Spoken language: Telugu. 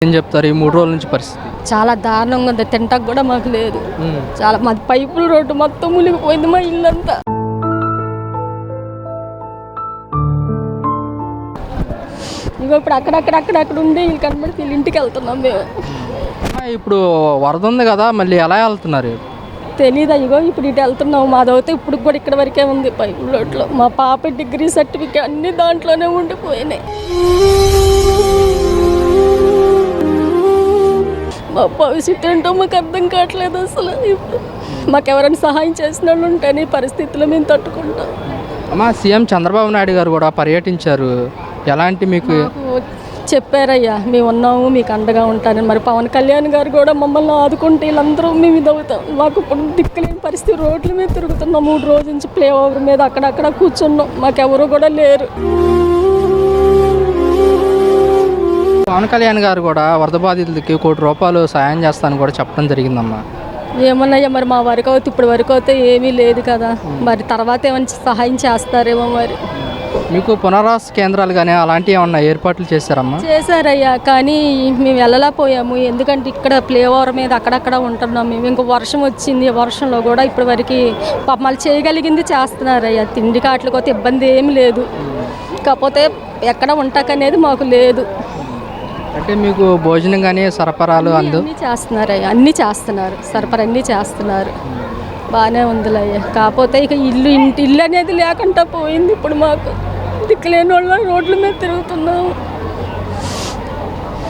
ఏం చెప్తారు ఈ 3 రోజుల నుంచి పరిస్థితి? చాలా దారుణంగా ఉంది. తింటాక కూడా మాకు లేదు. చాలా మాది పైపుల రోడ్డు మొత్తం మునిగిపోయింది మా ఇల్లంతా. ఇగో ఇప్పుడు అక్కడక్కడ ఉండి వీళ్ళు కనబడి వీళ్ళ ఇంటికి వెళ్తున్నాం మేము. ఇప్పుడు వరద ఉంది కదా, మళ్ళీ ఎలా వెళ్తున్నారు? తెలీదా? ఇగో ఇప్పుడు ఇటు వెళ్తున్నాం. మాదైతే ఇప్పుడు కూడా ఇక్కడ వరకే ఉంది పైపుల రోడ్లో. మా పాప డిగ్రీ సర్టిఫికేట్ అన్నీ దాంట్లోనే ఉండిపోయినాయి. మా భవిష్యత్తు ఏంటో మాకు అర్థం కావట్లేదు అసలు. మాకు ఎవరైనా సహాయం చేసిన వాళ్ళు ఉంటేనే ఈ పరిస్థితుల్లో మేము తట్టుకుంటాం. అమ్మా, సీఎం చంద్రబాబు నాయుడు గారు కూడా పర్యటించారు. ఎలాంటి మీకు చెప్పారయ్యా, మేము ఉన్నాము, మీకు అండగా ఉంటానని. మరి పవన్ కళ్యాణ్ గారు కూడా మమ్మల్ని ఆదుకుంటే వీళ్ళందరూ మేము ఇదవుతాం. మాకు ఇప్పుడు దిక్కులేని పరిస్థితి. రోడ్ల మీద తిరుగుతున్నాం 3 రోజుల నుంచి. ప్లే ఓవర్ మీద అక్కడక్కడ కూర్చున్నాం. మాకెవరు కూడా లేరు. పవన్ కళ్యాణ్ గారు కూడా వరద బాధితులకి ₹1 కోటి సాయం చేస్తానని కూడా చెప్పడం జరిగిందమ్మా. ఏమన్నాయ్యా మరి, మా వరకు అయితే ఇప్పుడు వరకు అయితే ఏమీ లేదు కదా. మరి తర్వాత ఏమైనా సహాయం చేస్తారేమో. మరి మీకు పునరావాస కేంద్రాలు కానీ అలాంటివి ఏమన్నా ఏర్పాట్లు చేశారమ్మా? చేశారయ్యా, కానీ మేము వెళ్ళలేకపోయాము. ఎందుకంటే ఇక్కడ ప్లే ఓవర్ మీద అక్కడక్కడ ఉంటున్నాం మేము. ఇంకా వర్షం వచ్చింది. వర్షంలో కూడా ఇప్పటి వరకు మళ్ళీ చేయగలిగింది చేస్తున్నారయ్యా. తిండి కాట్లకైతే ఇబ్బంది ఏమి లేదు. కాకపోతే ఎక్కడ ఉంటాకనేది మాకు లేదు. అంటే మీకు భోజనం కానీ సరఫరాలు అన్నీ చేస్తున్నారయ్యా, అన్నీ చేస్తున్నారు. సరఫరా అన్నీ చేస్తున్నారు. బాగానే ఉందిలయ్యా. కాకపోతే ఇక ఇల్లు అనేది లేకుండా పోయింది. ఇప్పుడు మాకు దిక్కులేని వాళ్ళ రోడ్ల మీద తిరుగుతున్నాము.